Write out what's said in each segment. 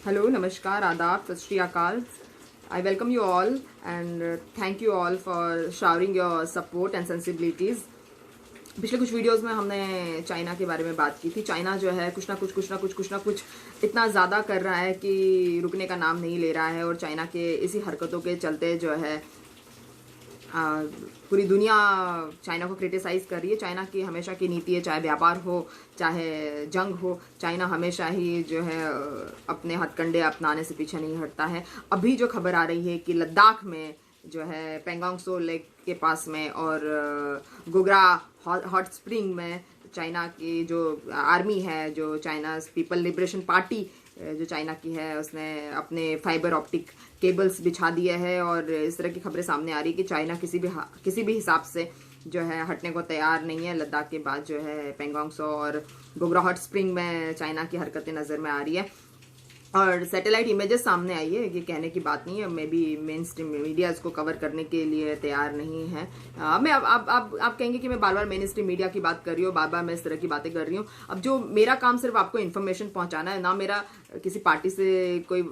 Hello, Namaskar, Adab, Sat Shri Akal. I welcome you all and thank you all for showering your support and sensibilities. पिछले कुछ videos में हमने China के बारे में बात की थी। चाइना जो है कुछ ना कुछ इतना ज़्यादा कर रहा है कि रुकने का नाम नहीं ले रहा है और चाइना के इसी हरकतों के चलते जो है पूरी दुनिया चाइना को क्रिटिसाइज़ कर रही है। चाइना की हमेशा की नीति है, चाहे व्यापार हो चाहे जंग हो, चाइना हमेशा ही जो है अपने हथकंडे अपनाने से पीछे नहीं हटता है। अभी जो खबर आ रही है कि लद्दाख में जो है पेंगोंग त्सो लेक के पास में और गोग्रा हॉट स्प्रिंग में चाइना की जो आर्मी है, जो चाइना पीपल लिबरेशन पार्टी जो चाइना की है, उसने अपने फाइबर ऑप्टिक केबल्स बिछा दिए हैं और इस तरह की खबरें सामने आ रही है कि चाइना किसी भी हिसाब से जो है हटने को तैयार नहीं है। लद्दाख के बाद जो है पेंगोंग त्सो और गोग्रा हॉट स्प्रिंग में चाइना की हरकतें नज़र में आ रही है और सैटेलाइट इमेजेस सामने आई है। ये कहने की बात नहीं है, may be main stream media इसको कवर करने के लिए तैयार नहीं है। मैं आप कहेंगे कि मैं बार बार मेन स्ट्रीम मीडिया की बात कर रही हूँ, बार बार मैं इस तरह की बातें कर रही हूँ। अब जो मेरा काम सिर्फ आपको इन्फॉर्मेशन पहुँचाना है, ना मेरा किसी पार्टी से कोई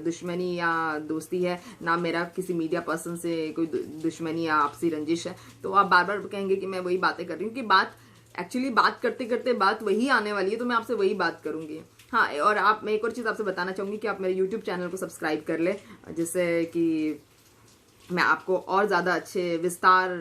दुश्मनी या दोस्ती है, ना मेरा किसी मीडिया पर्सन से कोई दुश्मनी या आपसी रंजिश है। तो आप बार बार कहेंगे कि मैं वही बातें कर रही हूँ कि बात करते करते बात वही आने वाली है, तो मैं आपसे वही बात करूँगी। हाँ, और मैं एक और चीज़ आपसे बताना चाहूँगी कि आप मेरे YouTube चैनल को सब्सक्राइब कर ले, जिससे कि मैं आपको और ज़्यादा अच्छे विस्तार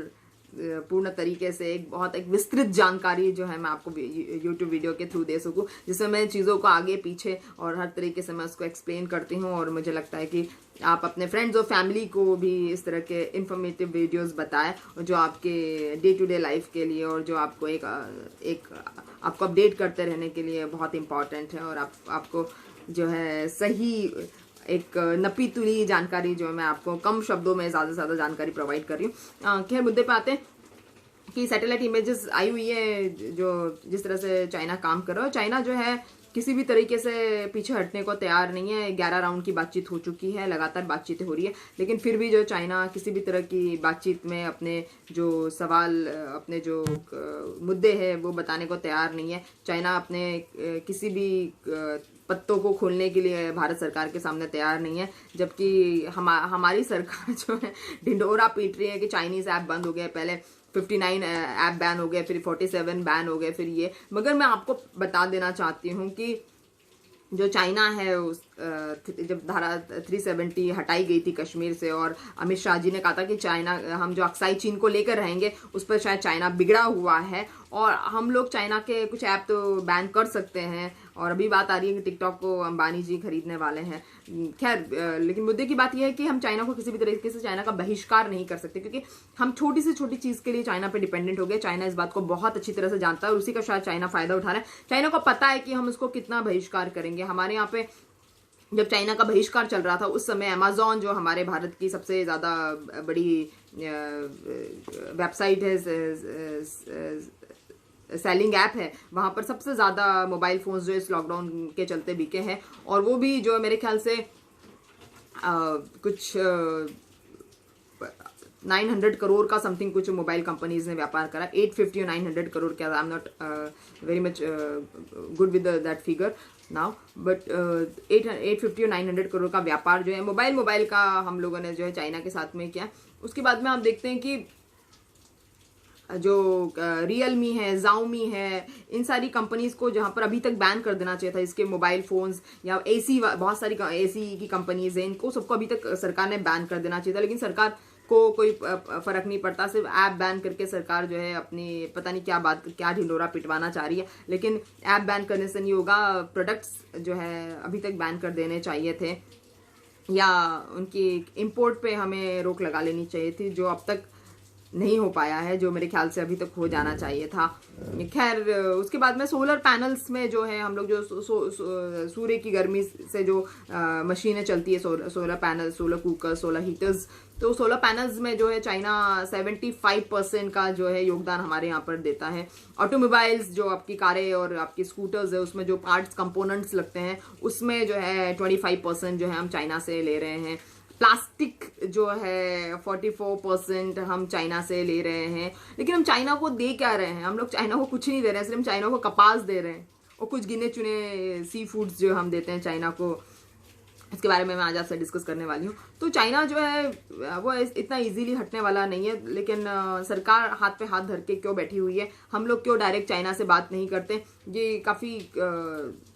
पूर्ण तरीके से एक विस्तृत जानकारी जो है मैं आपको YouTube वीडियो के थ्रू दे सकूँ, जिसमें मैं चीज़ों को आगे पीछे और हर तरीके से मैं उसको एक्सप्लेन करती हूँ। और मुझे लगता है कि आप अपने फ्रेंड्स और फैमिली को भी इस तरह के इंफॉर्मेटिव वीडियोस बताएं जो आपके डे टू डे लाइफ के लिए और जो आपको एक आपको अपडेट करते रहने के लिए बहुत इम्पॉर्टेंट है। और आपको जो है सही एक नपी तुली जानकारी जो मैं आपको कम शब्दों में ज़्यादा से ज़्यादा जानकारी प्रोवाइड कर रही हूँ। खैर, मुद्दे पे आते हैं कि सैटेलाइट इमेजेस आई हुई है जो जिस तरह से चाइना काम कर रहा है। चाइना जो है किसी भी तरीके से पीछे हटने को तैयार नहीं है। 11 राउंड की बातचीत हो चुकी है, लगातार बातचीतें हो रही है, लेकिन फिर भी जो चाइना किसी भी तरह की बातचीत में अपने जो सवाल, अपने जो मुद्दे हैं वो बताने को तैयार नहीं है। चाइना अपने किसी भी पत्तों को खोलने के लिए भारत सरकार के सामने तैयार नहीं है, जबकि हमारी सरकार जो है ढिंढोरा पीट रही है कि चाइनीज़ ऐप बंद हो गए। पहले 59 ऐप बैन हो गए, फिर 47 बैन हो गए, फिर ये। मगर मैं आपको बता देना चाहती हूँ कि जो चाइना है जब धारा 370 हटाई गई थी कश्मीर से और अमित शाह जी ने कहा था कि चाइना, हम जो अक्साई चीन को लेकर रहेंगे उस पर शायद चाइना बिगड़ा हुआ है और हम लोग चाइना के कुछ ऐप तो बैन कर सकते हैं। और अभी बात आ रही है कि टिकटॉक को अंबानी जी खरीदने वाले हैं। खैर, लेकिन मुद्दे की बात यह है कि हम चाइना को किसी भी तरीके से चाइना का बहिष्कार नहीं कर सकते, क्योंकि हम छोटी से छोटी चीज़ के लिए चाइना पे डिपेंडेंट हो गए। चाइना इस बात को बहुत अच्छी तरह से जानता है और उसी का शायद चाइना फायदा उठा रहा है। चाइना को पता है कि हम उसको कितना बहिष्कार करेंगे। हमारे यहाँ पे जब चाइना का बहिष्कार चल रहा था उस समय अमेजॉन, जो हमारे भारत की सबसे ज़्यादा बड़ी वेबसाइट है, सेलिंग ऐप है, वहाँ पर सबसे ज़्यादा मोबाइल फ़ोन्स जो इस लॉकडाउन के चलते बिके हैं। और वो भी जो मेरे ख्याल से कुछ 900 करोड़ का समथिंग कुछ मोबाइल कंपनीज ने व्यापार करा। 850 और 900 करोड़ क्या, I am not very much good with that figure now, but 850 और 900 करोड़ का व्यापार जो है मोबाइल का हम लोगों ने जो है चाइना के साथ में किया। उसके बाद में आप देखते हैं कि जो रियलमी है, जाओमी है, इन सारी कंपनीज को जहाँ पर अभी तक बैन कर देना चाहिए था, इसके मोबाइल फोन्स या एसी, बहुत सारी एसी की कंपनीज हैं, इनको सबको अभी तक सरकार ने बैन कर देना चाहिए था। लेकिन सरकार को कोई फर्क नहीं पड़ता, सिर्फ ऐप बैन करके सरकार जो है अपनी पता नहीं क्या ढिंडोरा पिटवाना चाह रही है। लेकिन ऐप बैन करने से नहीं होगा, प्रोडक्ट्स जो है अभी तक बैन कर देने चाहिए थे या उनकी इंपोर्ट पे हमें रोक लगा लेनी चाहिए थी, जो अब तक नहीं हो पाया है, जो मेरे ख्याल से अभी तक हो जाना चाहिए था। खैर, उसके बाद में सोलर पैनल्स में जो है हम लोग जो सूर्य की गर्मी से जो मशीनें चलती है, solar panel, solar cooker, solar heaters, तो सोलर पैनल्स में जो है चाइना 75% का जो है योगदान हमारे यहाँ पर देता है। ऑटोमोबाइल्स, जो आपकी कारें और आपकी स्कूटर्स है, उसमें जो पार्ट्स कंपोनेंट्स लगते हैं उसमें जो है 25% जो है हम चाइना से ले रहे हैं। प्लास्टिक जो है 44% हम चाइना से ले रहे हैं। लेकिन हम चाइना को दे क्या रहे हैं? हम लोग चाइना को कुछ नहीं दे रहे हैं, सिर्फ चाइना को कपास दे रहे हैं और कुछ गिने चुने सी फूड्स जो हम देते हैं चाइना को। इसके बारे में मैं आज आपसे डिस्कस करने वाली हूँ। तो चाइना जो है वो इतना इजीली हटने वाला नहीं है, लेकिन सरकार हाथ पे हाथ धर के क्यों बैठी हुई है, हम लोग क्यों डायरेक्ट चाइना से बात नहीं करते। ये काफ़ी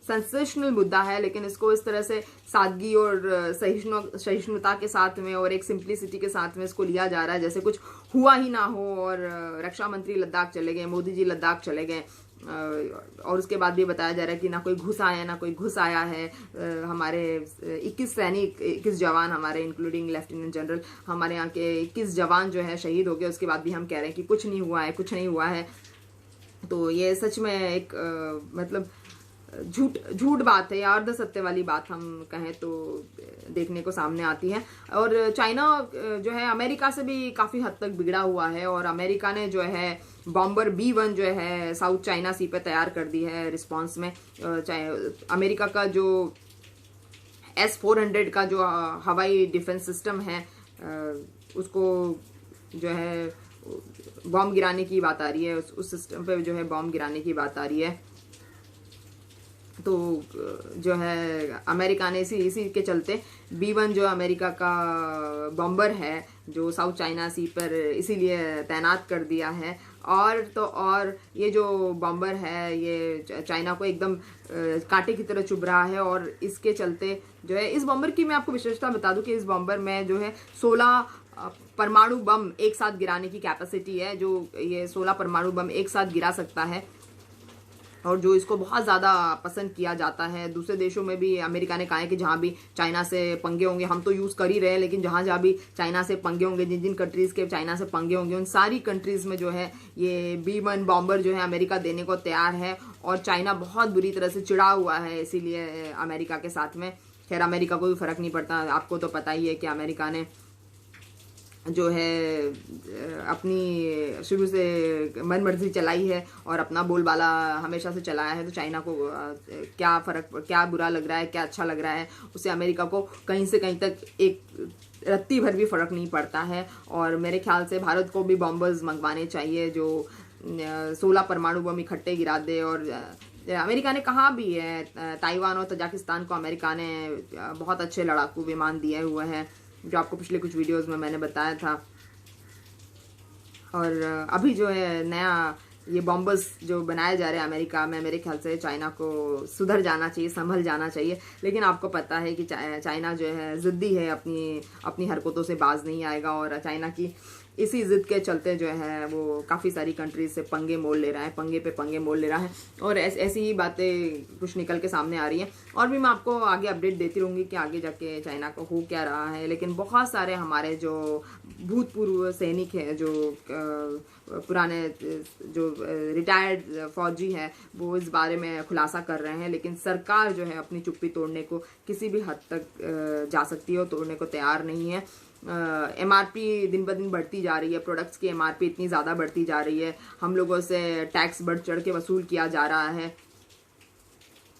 सेंसेशनल मुद्दा है, लेकिन इसको इस तरह से सादगी और सहिष्णुता के साथ में और एक सिंप्लिसिटी के साथ में इसको लिया जा रहा है जैसे कुछ हुआ ही ना हो। और रक्षा मंत्री लद्दाख चले गए, मोदी जी लद्दाख चले गए, और उसके बाद भी बताया जा रहा है कि ना कोई घुस आया ना कोई घुस आया है। हमारे 21 सैनिक, 21 जवान हमारे इंक्लूडिंग लेफ्टिनेंट जनरल, हमारे यहाँ के 21 जवान जो है शहीद हो गए। उसके बाद भी हम कह रहे हैं कि कुछ नहीं हुआ है, कुछ नहीं हुआ है। तो ये सच में एक मतलब झूठ बात है या अर्ध सत्य वाली बात हम कहें तो देखने को सामने आती है। और चाइना जो है अमेरिका से भी काफ़ी हद तक बिगड़ा हुआ है, और अमेरिका ने जो है बॉम्बर B-1 जो है साउथ चाइना सी पे तैयार कर दी है रिस्पांस में। अमेरिका का जो S-400 का जो हवाई डिफेंस सिस्टम है उसको जो है बॉम्ब गिराने की बात आ रही है, उस सिस्टम पे जो है बॉम्ब गिराने की बात आ रही है। तो जो है अमेरिका ने इसी के चलते B-1 जो अमेरिका का बॉम्बर है जो साउथ चाइना सी पर इसीलिए तैनात कर दिया है। और तो और ये जो बॉम्बर है ये चाइना को एकदम कांटे की तरह चुभ रहा है, और इसके चलते जो है इस बॉम्बर की मैं आपको विशेषता बता दूं कि इस बॉम्बर में जो है 16 परमाणु बम एक साथ गिराने की कैपेसिटी है, जो ये 16 परमाणु बम एक साथ गिरा सकता है। और जो इसको बहुत ज़्यादा पसंद किया जाता है दूसरे देशों में भी। अमेरिका ने कहा है कि जहाँ भी चाइना से पंगे होंगे, हम तो यूज़ कर ही रहे हैं, लेकिन जहाँ जहाँ भी चाइना से पंगे होंगे, जिन जिन कंट्रीज़ के चाइना से पंगे होंगे, उन सारी कंट्रीज़ में जो है ये B-1 बॉम्बर जो है अमेरिका देने को तैयार है। और चाइना बहुत बुरी तरह से चिढ़ा हुआ है इसीलिए अमेरिका के साथ में। खैर अमेरिका को भी फ़र्क नहीं पड़ता, आपको तो पता ही है कि अमेरिका ने जो है अपनी शुरू से मन मर्जी चलाई है और अपना बोलबाला हमेशा से चलाया है। तो चाइना को क्या फ़र्क, क्या बुरा लग रहा है, क्या अच्छा लग रहा है, उससे अमेरिका को कहीं से कहीं तक एक रत्ती भर भी फ़र्क नहीं पड़ता है। और मेरे ख्याल से भारत को भी बॉम्बर्स मंगवाने चाहिए जो 16 परमाणु बम इकट्ठे गिरा दे। और अमेरिका ने कहा भी है, ताइवान और तजाकिस्तान को अमेरिका ने बहुत अच्छे लड़ाकू विमान दिए हुए हैं, जो आपको पिछले कुछ वीडियोस में मैंने बताया था। और अभी जो है नया ये बॉम्बर्स जो बनाए जा रहे हैं अमेरिका में, मेरे ख्याल से चाइना को सुधर जाना चाहिए, संभल जाना चाहिए। लेकिन आपको पता है कि चाइना जो है ज़िद्दी है, अपनी हरकतों से बाज नहीं आएगा। और चाइना की इसी ज़िद के चलते जो है वो काफ़ी सारी कंट्रीज से पंगे मोल ले रहा है, पंगे पे पंगे मोल ले रहा है। और ऐसी ही बातें कुछ निकल के सामने आ रही हैं, और भी मैं आपको आगे अपडेट देती रहूँगी कि आगे जाके चाइना को हो क्या रहा है। लेकिन बहुत सारे हमारे जो भूतपूर्व सैनिक हैं, जो पुराने जो रिटायर्ड फौजी है, वो इस बारे में खुलासा कर रहे हैं। लेकिन सरकार जो है अपनी चुप्पी तोड़ने को किसी भी हद तक जा सकती है और तोड़ने को तैयार नहीं है। MRP दिन ब दिन बढ़ती जा रही है, प्रोडक्ट्स की MRP इतनी ज़्यादा बढ़ती जा रही है, हम लोगों से टैक्स बढ़ चढ़ के वसूल किया जा रहा है।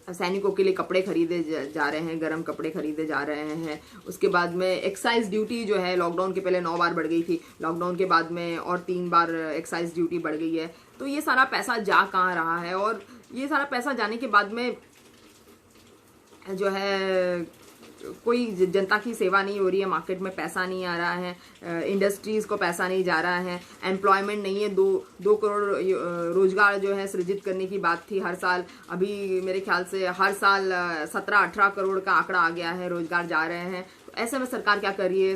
सैनिकों के लिए कपड़े खरीदे जा रहे हैं, गर्म कपड़े खरीदे जा रहे हैं। उसके बाद में एक्साइज ड्यूटी जो है लॉकडाउन के पहले 9 बार बढ़ गई थी, लॉकडाउन के बाद में और 3 बार एक्साइज ड्यूटी बढ़ गई है। तो ये सारा पैसा जा कहाँ रहा है, और ये सारा पैसा जाने के बाद में जो है कोई जनता की सेवा नहीं हो रही है, मार्केट में पैसा नहीं आ रहा है, इंडस्ट्रीज़ को पैसा नहीं जा रहा है, एम्प्लॉयमेंट नहीं है। 2 करोड़ रोजगार जो है सृजित करने की बात थी हर साल, अभी मेरे ख्याल से हर साल 17-18 करोड़ का आंकड़ा आ गया है, रोजगार जा रहे हैं। तो ऐसे में सरकार क्या कर रही है,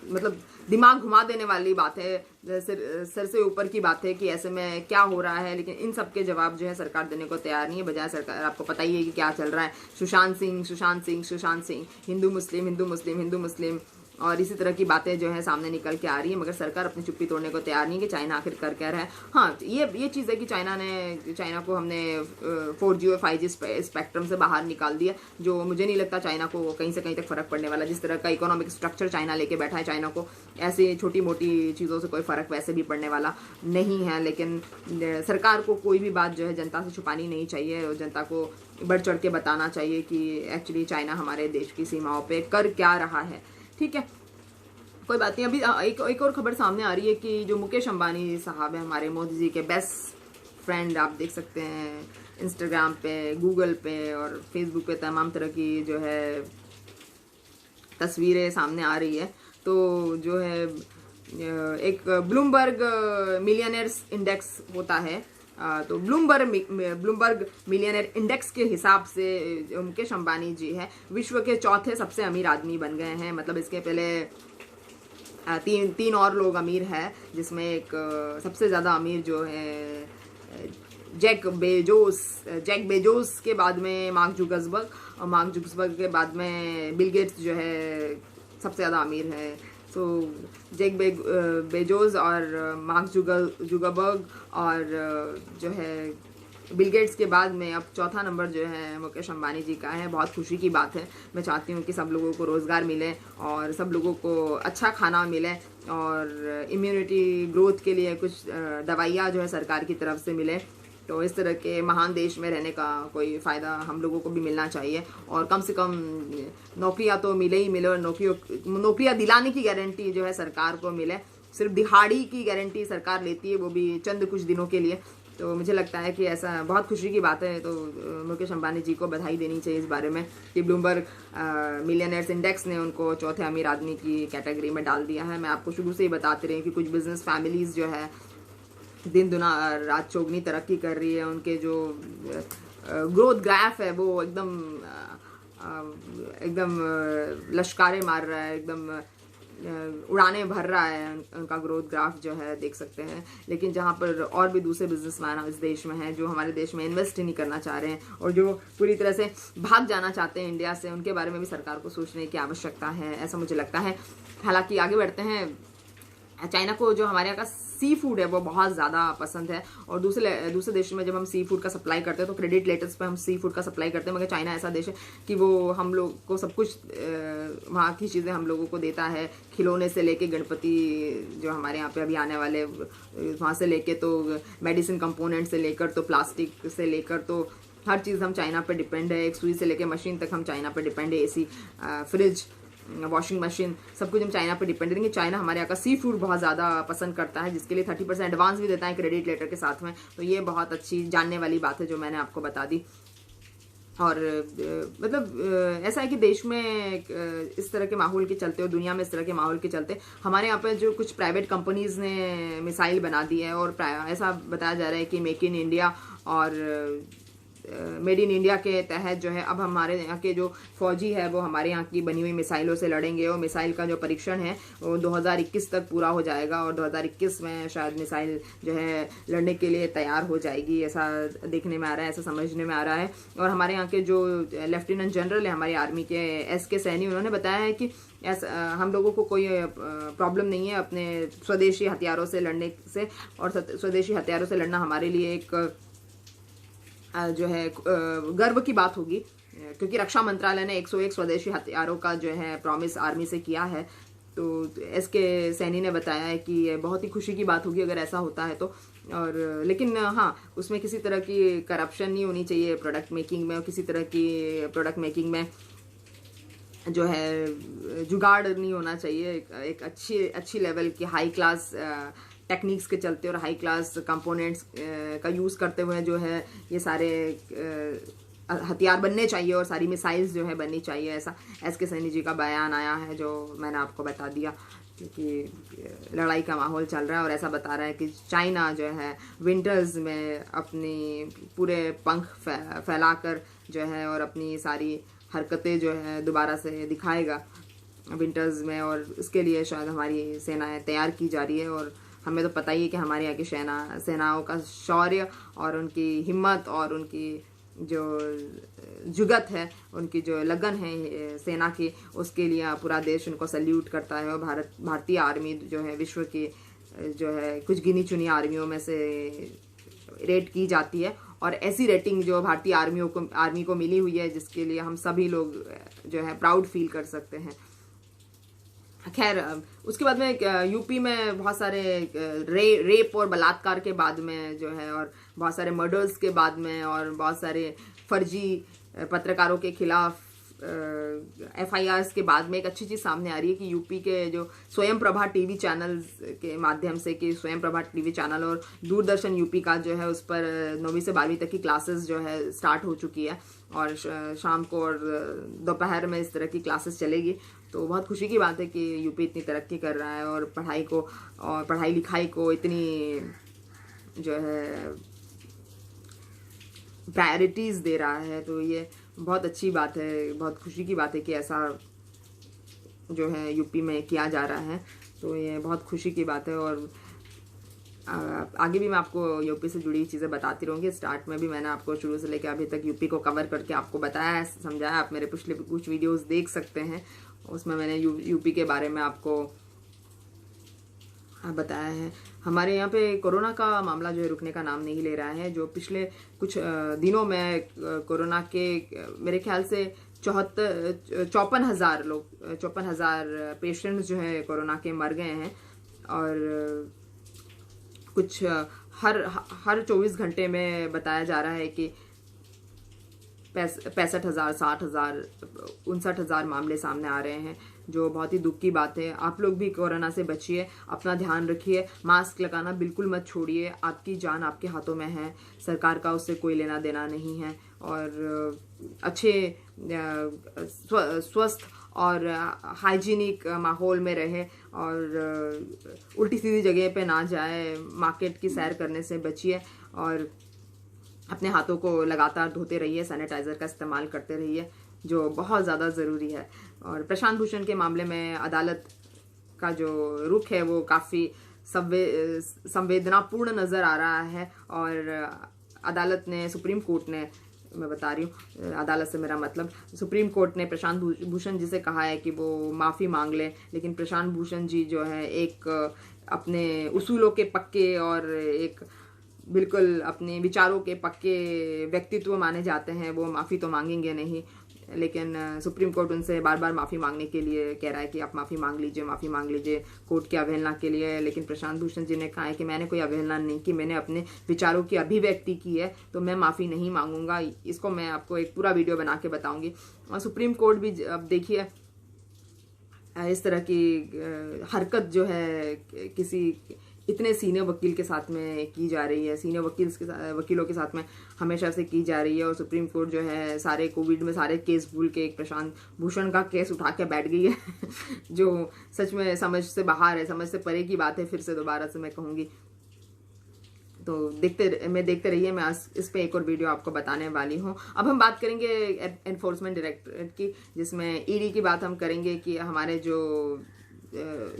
मतलब दिमाग घुमा देने वाली बात है, सर से ऊपर की बात है कि ऐसे में क्या हो रहा है। लेकिन इन सब के जवाब जो है सरकार देने को तैयार नहीं है। बजाय सरकार, आपको पता ही है कि क्या चल रहा है, सुशांत सिंह, हिंदू मुस्लिम और इसी तरह की बातें जो है सामने निकल के आ रही है। मगर सरकार अपनी चुप्पी तोड़ने को तैयार नहीं कि चाइना आखिर कर क्या रहा है। हाँ, ये चीज़ है कि चाइना को हमने 4G और 5G स्पेक्ट्रम से बाहर निकाल दिया, जो मुझे नहीं लगता चाइना को कहीं से कहीं तक फ़र्क पड़ने वाला। जिस तरह का इकोनॉमिक स्ट्रक्चर चाइना लेके बैठा है, चाइना को ऐसे छोटी मोटी चीज़ों से कोई फ़र्क वैसे भी पड़ने वाला नहीं है। लेकिन सरकार को कोई भी बात जो है जनता से छुपानी नहीं चाहिए, और जनता को बढ़ चढ़ के बताना चाहिए कि एक्चुअली चाइना हमारे देश की सीमाओं पर कर क्या रहा है। ठीक है, कोई बात नहीं। अभी एक और खबर सामने आ रही है कि जो मुकेश अंबानी साहब है, हमारे मोदी जी के बेस्ट फ्रेंड, आप देख सकते हैं इंस्टाग्राम पे, गूगल पे और फेसबुक पे तमाम तरह की जो है तस्वीरें सामने आ रही है। तो जो है एक ब्लूमबर्ग मिलियनेयर्स इंडेक्स होता है, तो ब्लूमबर्ग मिलियनेयर इंडेक्स के हिसाब से मुकेश अंबानी जी है विश्व के चौथे सबसे अमीर आदमी बन गए हैं। मतलब इसके पहले तीन और लोग अमीर हैं, जिसमें एक सबसे ज़्यादा अमीर जो है जैक बेजोस के बाद में मार्क जुकरबर्ग, और मार्क जुकरबर्ग के बाद में बिल गेट्स जो है सबसे ज़्यादा अमीर है। सो जैक बेजोस और मार्क जुकरबर्ग और जो है बिल गेट्स के बाद में अब चौथा नंबर जो है मुकेश अंबानी जी का है। बहुत खुशी की बात है। मैं चाहती हूँ कि सब लोगों को रोज़गार मिले और सब लोगों को अच्छा खाना मिले और इम्यूनिटी ग्रोथ के लिए कुछ दवाइयाँ जो है सरकार की तरफ से मिले। तो इस तरह के महान देश में रहने का कोई फ़ायदा हम लोगों को भी मिलना चाहिए और कम से कम नौकरियां तो मिले ही मिले और नौकरियां दिलाने की गारंटी जो है सरकार को मिले। सिर्फ दिहाड़ी की गारंटी सरकार लेती है, वो भी चंद कुछ दिनों के लिए। तो मुझे लगता है कि ऐसा बहुत खुशी की बात है। तो मुकेश अंबानी जी को बधाई देनी चाहिए इस बारे में कि ब्लूमबर्ग मिलियनेयर्स इंडेक्स ने उनको चौथे अमीर आदमी की कैटेगरी में डाल दिया है। मैं आपको शुरू से ही बताते रही कि कुछ बिजनेस फैमिलीज़ जो है दिन दुना रात चौगनी तरक्की कर रही है। उनके जो ग्रोथ ग्राफ है वो एकदम लश्कारे मार रहा है, एकदम उड़ाने भर रहा है। उनका ग्रोथ ग्राफ जो है देख सकते हैं। लेकिन जहाँ पर और भी दूसरे बिजनेसमैन इस देश में हैं जो हमारे देश में इन्वेस्ट ही नहीं करना चाह रहे हैं और जो पूरी तरह से भाग जाना चाहते हैं इंडिया से, उनके बारे में भी सरकार को सोचने की आवश्यकता है, ऐसा मुझे लगता है। हालांकि आगे बढ़ते हैं। चाइना को जो हमारे यहाँ का सी फूड है वो बहुत ज़्यादा पसंद है और दूसरे देशों में जब हम सी फूड का सप्लाई करते हैं तो क्रेडिट लेटर्स पे हम सी फूड का सप्लाई करते हैं। मगर चाइना ऐसा देश है कि वो हम लोग को सब कुछ वहाँ की चीज़ें हम लोगों को देता है, खिलौने से लेके गणपति जो हमारे यहाँ पे अभी आने वाले वहाँ से लेके तो मेडिसिन कंपोनेंट से लेकर तो प्लास्टिक से लेकर तो हर चीज़ हम चाइना पर डिपेंड है। एक सुई से लेकर मशीन तक हम चाइना पर डिपेंड है। AC, फ्रिज, वॉशिंग मशीन, सब कुछ हम चाइना पे डिपेंड रहेंगे। चाइना हमारे यहाँ का सी फूड बहुत ज़्यादा पसंद करता है, जिसके लिए 30% एडवांस भी देता है क्रेडिट लेटर के साथ में। तो ये बहुत अच्छी जानने वाली बात है जो मैंने आपको बता दी। और मतलब ऐसा है कि देश में इस तरह के माहौल के चलते और दुनिया में इस तरह के माहौल के चलते हमारे यहाँ पर जो कुछ प्राइवेट कंपनीज़ ने मिसाइल बना दी है और ऐसा बताया जा रहा है कि मेक इन इंडिया और मेड इन इंडिया के तहत जो है अब हमारे यहाँ के जो फौजी है वो हमारे यहाँ की बनी हुई मिसाइलों से लड़ेंगे और मिसाइल का जो परीक्षण है वो 2021 तक पूरा हो जाएगा और 2021 में शायद मिसाइल जो है लड़ने के लिए तैयार हो जाएगी, ऐसा देखने में आ रहा है, ऐसा समझने में आ रहा है। और हमारे यहाँ के जो लेफ्टिनेंट जनरल है हमारी आर्मी के SK सैनी, उन्होंने बताया है कि ऐसा हम लोगों को कोई प्रॉब्लम नहीं है अपने स्वदेशी हथियारों से लड़ने से, और स्वदेशी हथियारों से लड़ना हमारे लिए एक जो है गर्व की बात होगी, क्योंकि रक्षा मंत्रालय ने 101 स्वदेशी हथियारों का जो है प्रॉमिस आर्मी से किया है। तो SK सैनी ने बताया है कि ये बहुत ही खुशी की बात होगी अगर ऐसा होता है तो। और लेकिन हाँ, उसमें किसी तरह की करप्शन नहीं होनी चाहिए प्रोडक्ट मेकिंग में, और किसी तरह की प्रोडक्ट मेकिंग में जो है जुगाड़ नहीं होना चाहिए। एक अच्छी लेवल की हाई क्लास टेक्निक्स के चलते और हाई क्लास कंपोनेंट्स का यूज़ करते हुए जो है ये सारे हथियार बनने चाहिए और सारी मिसाइल्स जो है बननी चाहिए, ऐसा SK सैनी जी का बयान आया है जो मैंने आपको बता दिया। क्योंकि लड़ाई का माहौल चल रहा है और ऐसा बता रहा है कि चाइना जो है विंटर्स में अपनी पूरे पंख फैलाकर जो है और अपनी सारी हरकतें जो है दोबारा से दिखाएगा विंटर्स में, और इसके लिए शायद हमारी सेनाएं तैयार की जा रही है। और हमें तो पता ही है कि हमारे यहाँ की सेनाओं का शौर्य और उनकी हिम्मत और उनकी जो जुगत है, उनकी जो लगन है सेना की, उसके लिए पूरा देश उनको सल्यूट करता है। और भारतीय आर्मी जो है विश्व की जो है कुछ गिनी चुनी आर्मियों में से रेट की जाती है, और ऐसी रेटिंग जो भारतीय आर्मी को मिली हुई है जिसके लिए हम सभी लोग जो है प्राउड फील कर सकते हैं। खैर, उसके बाद में यूपी में बहुत सारे रेप और बलात्कार के बाद में जो है, और बहुत सारे मर्डर्स के बाद में, और बहुत सारे फर्जी पत्रकारों के खिलाफ FIRs के बाद में एक अच्छी चीज़ सामने आ रही है कि यूपी के जो स्वयं प्रभा टीवी चैनल्स के माध्यम से, कि स्वयं प्रभा टीवी चैनल और दूरदर्शन यूपी का जो है उस पर 9वीं से 12वीं तक की क्लासेस जो है स्टार्ट हो चुकी है, और शाम को और दोपहर में इस तरह की क्लासेस चलेगी। तो बहुत खुशी की बात है कि यूपी इतनी तरक्की कर रहा है और पढ़ाई को और पढ़ाई लिखाई को इतनी जो है प्रायोरिटीज़ दे रहा है। तो ये बहुत अच्छी बात है, बहुत खुशी की बात है कि ऐसा जो है यूपी में किया जा रहा है। तो ये बहुत खुशी की बात है, और आगे भी मैं आपको यूपी से जुड़ी चीज़ें बताती रहूँगी। स्टार्ट में भी मैंने आपको शुरू से लेकर अभी तक यूपी को कवर करके आपको बताया है, समझाया। आप मेरे पिछले कुछ वीडियोस देख सकते हैं, उसमें मैंने यूपी के बारे में आपको बताया है। हमारे यहाँ पे कोरोना का मामला जो है रुकने का नाम नहीं ले रहा है। जो पिछले कुछ दिनों में कोरोना के मेरे ख्याल से 54,000 लोग, 54,000 पेशेंट्स जो है कोरोना के मर गए हैं, और कुछ हर 24 घंटे में बताया जा रहा है कि 65,000, 60,000, 59,000 मामले सामने आ रहे हैं, जो बहुत ही दुख की बात है। आप लोग भी कोरोना से बचिए, अपना ध्यान रखिए, मास्क लगाना बिल्कुल मत छोड़िए। आपकी जान आपके हाथों में है, सरकार का उससे कोई लेना देना नहीं है। और अच्छे स्वस्थ और हाइजीनिक माहौल में रहे, और उल्टी सीधी जगह पे ना जाए, मार्केट की सैर करने से बचिए, और अपने हाथों को लगातार धोते रहिए, सैनिटाइज़र का इस्तेमाल करते रहिए, जो बहुत ज़्यादा ज़रूरी है। और प्रशांत भूषण के मामले में अदालत का जो रुख है वो काफ़ी संवेदनापूर्ण नज़र आ रहा है, और अदालत ने, सुप्रीम कोर्ट ने, मैं बता रही हूँ अदालत से मेरा मतलब सुप्रीम कोर्ट ने प्रशांत भूषण जी से कहा है कि वो माफ़ी मांग लें। लेकिन प्रशांत भूषण जी जो है एक अपने उसूलों के पक्के और एक बिल्कुल अपने विचारों के पक्के व्यक्तित्व माने जाते हैं, वो माफ़ी तो मांगेंगे नहीं। लेकिन सुप्रीम कोर्ट उनसे बार बार माफ़ी मांगने के लिए कह रहा है कि आप माफ़ी मांग लीजिए कोर्ट की अवहेलना के लिए। लेकिन प्रशांत भूषण जी ने कहा है कि मैंने कोई अवहेलना नहीं की, मैंने अपने विचारों की अभिव्यक्ति की है, तो मैं माफ़ी नहीं मांगूंगा। इसको मैं आपको एक पूरा वीडियो बना के बताऊंगी। और सुप्रीम कोर्ट भी अब देखिए इस तरह की हरकत जो है किसी इतने सीनियर वकील के साथ में की जा रही है, सीनियर वकीलों के साथ में हमेशा से की जा रही है। और सुप्रीम कोर्ट जो है सारे कोविड में सारे केस भूल के एक प्रशांत भूषण का केस उठा के बैठ गई है जो सच में समझ से बाहर है, समझ से परे की बात है। फिर से दोबारा से मैं कहूँगी, तो देखते रहिए, मैं इस पे एक और वीडियो आपको बताने वाली हूँ। अब हम बात करेंगे एनफोर्समेंट डायरेक्टरेट की, जिसमें ईडी की बात हम करेंगे कि हमारे जो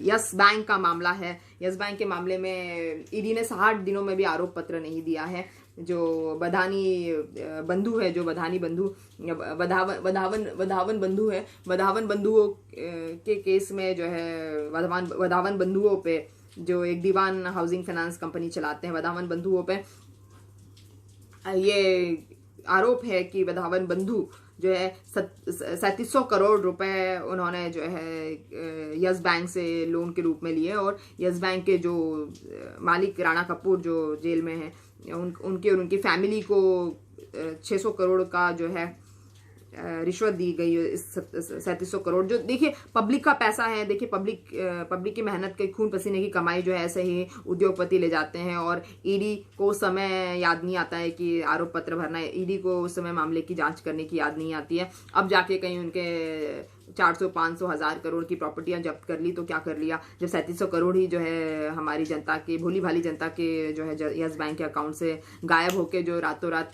यस बैंक का मामला है, यस बैंक के मामले में ईडी ने 60 दिनों में भी आरोप पत्र नहीं दिया है। जो बधानी बंधु है, जो बधानी बंधु वधावन बंधु है, वधावन बंधुओं के केस में जो है वधावन बंधुओं पे, जो एक दीवान हाउसिंग फाइनेंस कंपनी चलाते हैं, वधावन बंधुओं पे ये आरोप है कि वधावन बंधु जो है 3700 करोड़ रुपए उन्होंने जो है यस बैंक से लोन के रूप में लिए, और यस बैंक के जो मालिक राणा कपूर जो जेल में है, उनके और उनकी फैमिली को 600 करोड़ का जो है रिश्वत दी गई है। 3700 करोड़ जो देखिए पब्लिक का पैसा है, देखिए पब्लिक की मेहनत के खून पसीने की कमाई जो है ऐसे ही उद्योगपति ले जाते हैं। और ईडी को उस समय याद नहीं आता है कि आरोप पत्र भरना है, ईडी को उस समय मामले की जांच करने की याद नहीं आती है। अब जाके कहीं उनके 400, 500, 1000 करोड़ की प्रॉपर्टियां जब्त कर ली तो क्या कर लिया, जब 3700 करोड़ ही जो है हमारी जनता के, भोली भाली जनता के जो है यस बैंक के अकाउंट से गायब होके जो रातों रात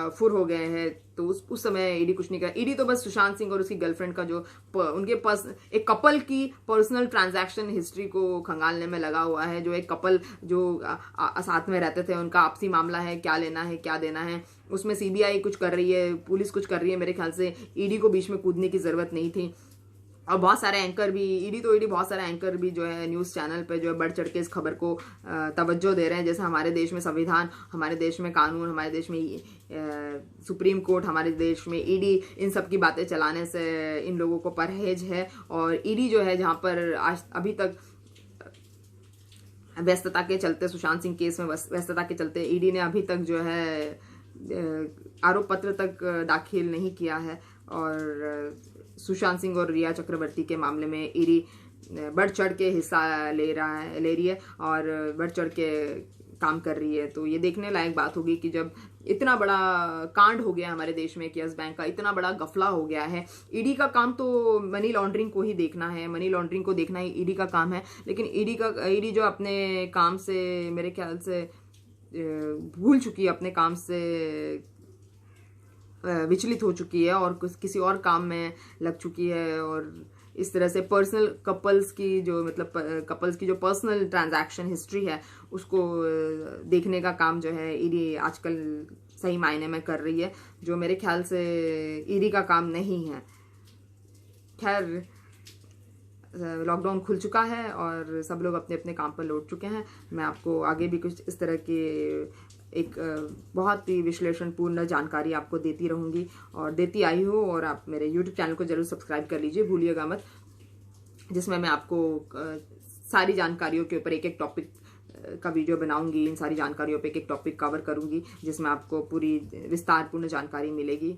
फुर हो गए हैं, तो उस समय ईडी कुछ नहीं करा। ईडी तो बस सुशांत सिंह और उसकी गर्लफ्रेंड का जो उनके पास एक कपल की पर्सनल ट्रांजैक्शन हिस्ट्री को खंगालने में लगा हुआ है। जो एक कपल जो साथ में रहते थे, उनका आपसी मामला है, क्या लेना है क्या देना है, उसमें सीबीआई कुछ कर रही है, पुलिस कुछ कर रही है। मेरे ख्याल से ईडी को बीच में कूदने की जरूरत नहीं थी। और बहुत सारे एंकर भी, ईडी बहुत सारे एंकर भी जो है न्यूज़ चैनल पे जो है बढ़ चढ़ के इस खबर को तवज्जो दे रहे हैं। जैसे हमारे देश में संविधान, हमारे देश में कानून, हमारे देश में सुप्रीम कोर्ट, हमारे देश में ईडी, इन सब की बातें चलाने से इन लोगों को परहेज है। और ईडी जो है जहाँ पर आज अभी तक व्यस्तता के चलते, सुशांत सिंह केस में व्यस्तता के चलते ईडी ने अभी तक जो है आरोप पत्र तक दाखिल नहीं किया है। और सुशांत सिंह और रिया चक्रवर्ती के मामले में ईडी बढ़ चढ़ के हिस्सा ले रही है और बढ़ चढ़ के काम कर रही है। तो ये देखने लायक बात होगी कि जब इतना बड़ा कांड हो गया हमारे देश में कि यस बैंक का इतना बड़ा गफला हो गया है। ईडी का काम तो मनी लॉन्ड्रिंग को ही देखना है, मनी लॉन्ड्रिंग को देखना ही ईडी का काम है, लेकिन ईडी जो अपने काम से मेरे ख्याल से भूल चुकी है, अपने काम से विचलित हो चुकी है और किसी और काम में लग चुकी है। और इस तरह से पर्सनल कपल्स की जो पर्सनल ट्रांजैक्शन हिस्ट्री है उसको देखने का काम जो है ईडी आजकल सही मायने में कर रही है, जो मेरे ख्याल से ईडी का काम नहीं है। खैर, लॉकडाउन खुल चुका है और सब लोग अपने अपने काम पर लौट चुके हैं। मैं आपको आगे भी कुछ इस तरह के एक बहुत ही विश्लेषणपूर्ण जानकारी आपको देती रहूँगी और देती आई हूँ। और आप मेरे YouTube चैनल को जरूर सब्सक्राइब कर लीजिए, भूलिएगा मत, जिसमें मैं आपको सारी जानकारियों के ऊपर एक एक टॉपिक का वीडियो बनाऊंगी। इन सारी जानकारियों पे एक एक टॉपिक कवर करूंगी जिसमें आपको पूरी विस्तारपूर्ण जानकारी मिलेगी।